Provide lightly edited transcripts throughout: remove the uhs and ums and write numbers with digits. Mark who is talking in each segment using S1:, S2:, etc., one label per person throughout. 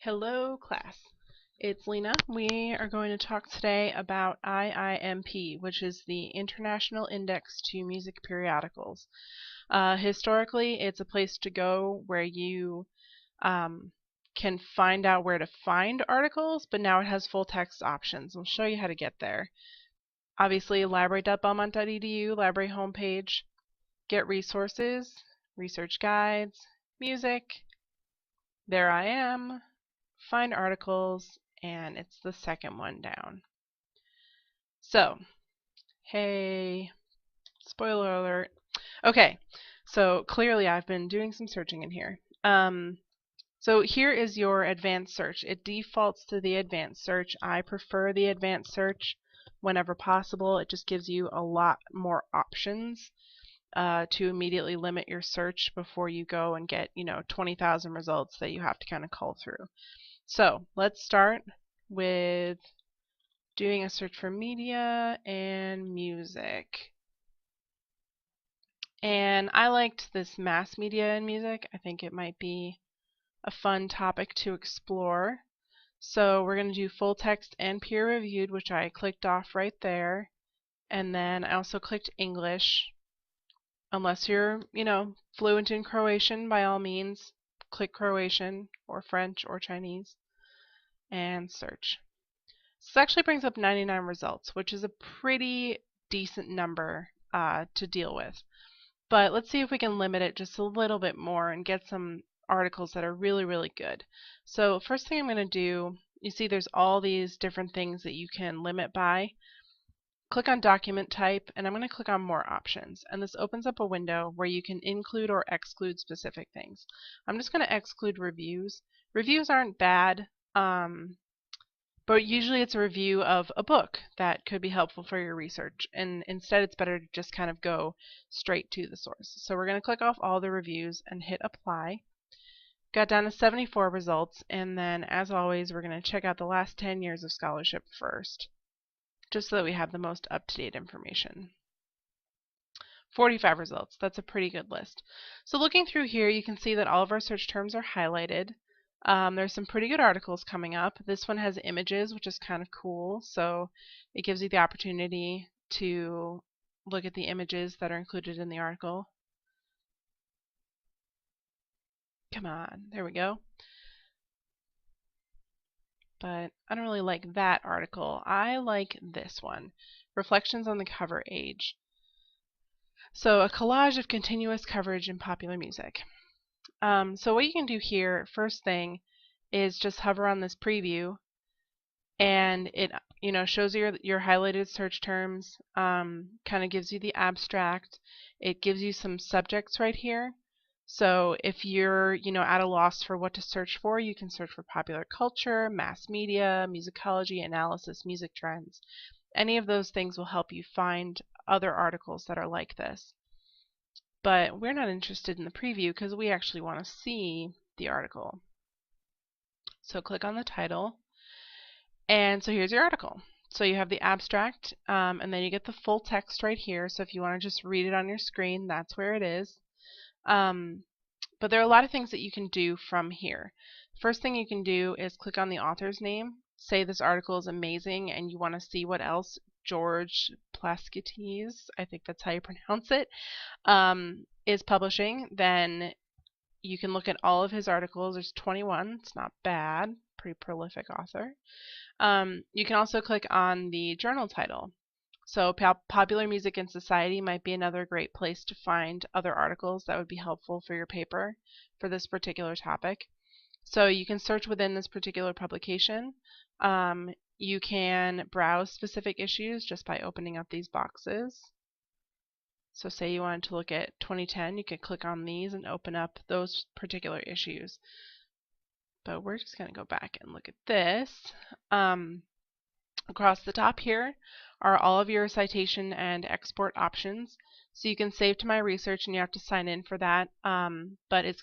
S1: Hello class, it's Lena. We are going to talk today about IIMP, which is the International Index to Music Periodicals. Historically, it's a place to go where you can find out where to find articles, but now it has full text options. I'll show you how to get there. Obviously, library.belmont.edu, library homepage, get resources, research guides, music, there I am, find articles, and it's the second one down. So, hey, spoiler alert. Okay, so clearly I've been doing some searching in here. So here is your advanced search. It defaults to the advanced search. I prefer the advanced search whenever possible. It just gives you a lot more options to immediately limit your search before you go and get, 20,000 results that you have to kind of cull through. So let's start with doing a search for media and music. And I liked this mass media and music. I think it might be a fun topic to explore. So we're going to do full text and peer reviewed, which I clicked off right there. And then I also clicked English. Unless you're, fluent in Croatian, by all means, click Croatian or French or Chinese and search. This actually brings up 99 results, which is a pretty decent number to deal with. But let's see if we can limit it just a little bit more and get some articles that are really, really good. So first thing I'm going to do, you see there's all these different things that you can limit by. Click on document type, and I'm going to click on more options. And this opens up a window where you can include or exclude specific things. I'm just going to exclude reviews. Reviews aren't bad. But usually it's a review of a book that could be helpful for your research, and instead it's better to just kind of go straight to the source. So we're going to click off all the reviews and hit apply. Got down to 74 results, and then as always we're going to check out the last 10 years of scholarship first, just so that we have the most up-to-date information. 45 results, that's a pretty good list. So looking through here, you can see that all of our search terms are highlighted. There's some pretty good articles coming up. This one has images, which is kind of cool, so it gives you the opportunity to look at the images that are included in the article. Come on, there we go. But I don't really like that article. I like this one, Reflections on the Cover Age. So a collage of continuous coverage in popular music. So what you can do here, first thing, is just hover on this preview, and it shows you your highlighted search terms, kind of gives you the abstract. It gives you some subjects right here. So if you're at a loss for what to search for, you can search for popular culture, mass media, musicology, analysis, music trends. Any of those things will help you find other articles that are like this. But we're not interested in the preview because we actually want to see the article. So click on the title, and so here's your article. So you have the abstract, and then you get the full text right here. So if you want to just read it on your screen, that's where it is. But there are a lot of things that you can do from here. First thing you can do is click on the author's name. Say this article is amazing and you want to see what else George Plaskites, I think that's how you pronounce it, is publishing. Then you can look at all of his articles. There's 21. It's not bad. Pretty prolific author. You can also click on the journal title. So Popular Music and Society might be another great place to find other articles that would be helpful for your paper for this particular topic. So you can search within this particular publication. You can browse specific issues just by opening up these boxes. So say you wanted to look at 2010, you could click on these and open up those particular issues. But we're just going to go back and look at this. Across the top here are all of your citation and export options. So you can save to My Research, and you have to sign in for that, but it's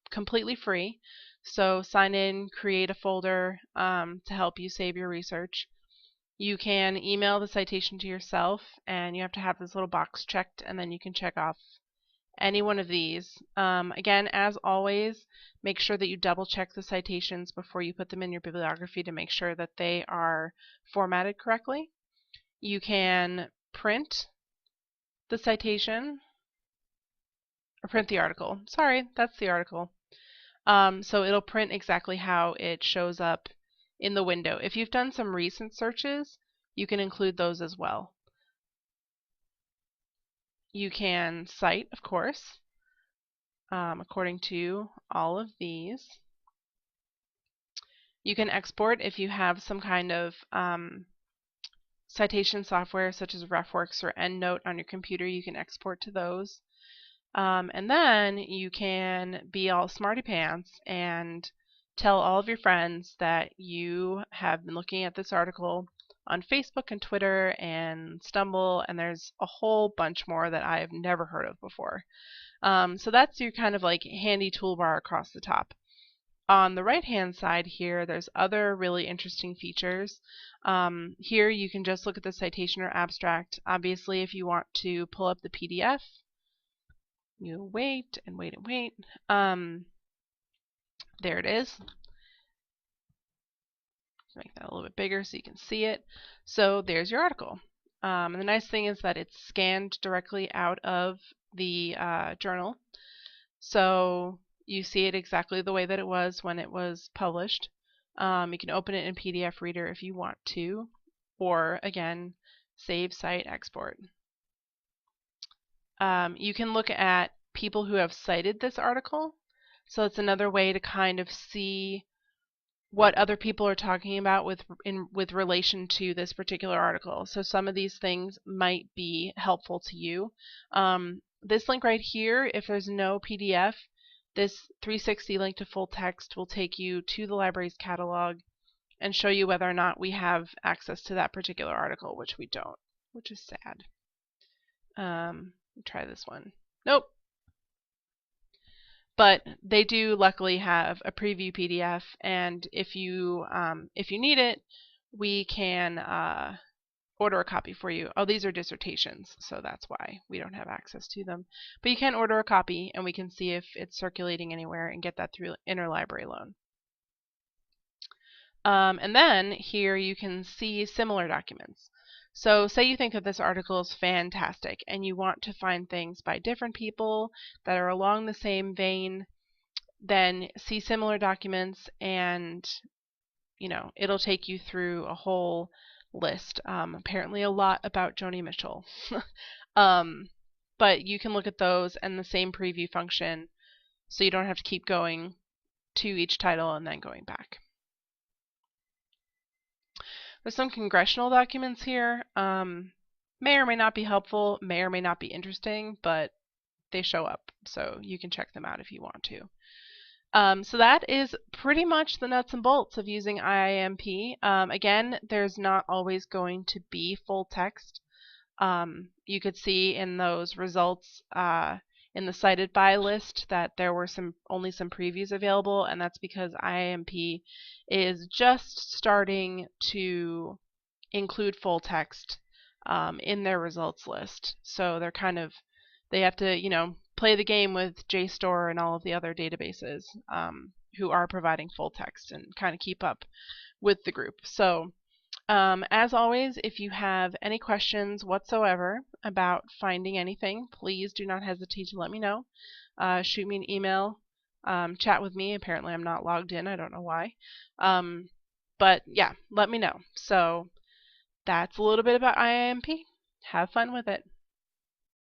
S1: completely free. So sign in, create a folder to help you save your research. You can email the citation to yourself, and you have to have this little box checked, and then you can check off any one of these. Again, as always, make sure that you double check the citations before you put them in your bibliography to make sure that they are formatted correctly. You can print the citation, or print the article. Sorry, that's the article. So it'll print exactly how it shows up in the window. If you've done some recent searches, you can include those as well. You can cite, of course, according to all of these. You can export if you have some kind of citation software such as RefWorks or EndNote on your computer. You can export to those. And then you can be all smarty pants and tell all of your friends that you have been looking at this article on Facebook and Twitter and Stumble, and there's a whole bunch more that I've never heard of before. So that's your kind of like handy toolbar across the top. On the right hand side here, there's other really interesting features. Here you can just look at the citation or abstract. Obviously, if you want to pull up the PDF, you wait and wait and wait. There it is. Make that a little bit bigger so you can see it. So there's your article. And the nice thing is that it's scanned directly out of the journal. So you see it exactly the way that it was when it was published. You can open it in PDF Reader if you want to, or again, save, cite, export. You can look at people who have cited this article. So it's another way to kind of see what other people are talking about with relation to this particular article. So some of these things might be helpful to you. This link right here, if there's no PDF, this 360 link to full text will take you to the library's catalog and show you whether or not we have access to that particular article, which we don't, which is sad. Try this one. Nope. But they do luckily have a preview PDF, and if you need it, we can order a copy for you. Oh, these are dissertations, so that's why we don't have access to them. But you can order a copy, and we can see if it's circulating anywhere and get that through interlibrary loan. And then here you can see similar documents. So say you think that this article is fantastic and you want to find things by different people that are along the same vein, then see similar documents and it'll take you through a whole list. Apparently a lot about Joni Mitchell. But you can look at those and the same preview function, so you don't have to keep going to each title and then going back. There's some congressional documents here. May or may not be helpful, may or may not be interesting, but they show up, so you can check them out if you want to. So that is pretty much the nuts and bolts of using IIMP. Again, there's not always going to be full text. You could see in those results in the cited by list that there were only some previews available, and that's because IIMP is just starting to include full text in their results list. So they have to play the game with JSTOR and all of the other databases who are providing full text and kind of keep up with the group. So as always, if you have any questions whatsoever about finding anything, please do not hesitate to let me know. Shoot me an email, chat with me. Apparently I'm not logged in. I don't know why. But yeah, let me know. So that's a little bit about IIMP. Have fun with it.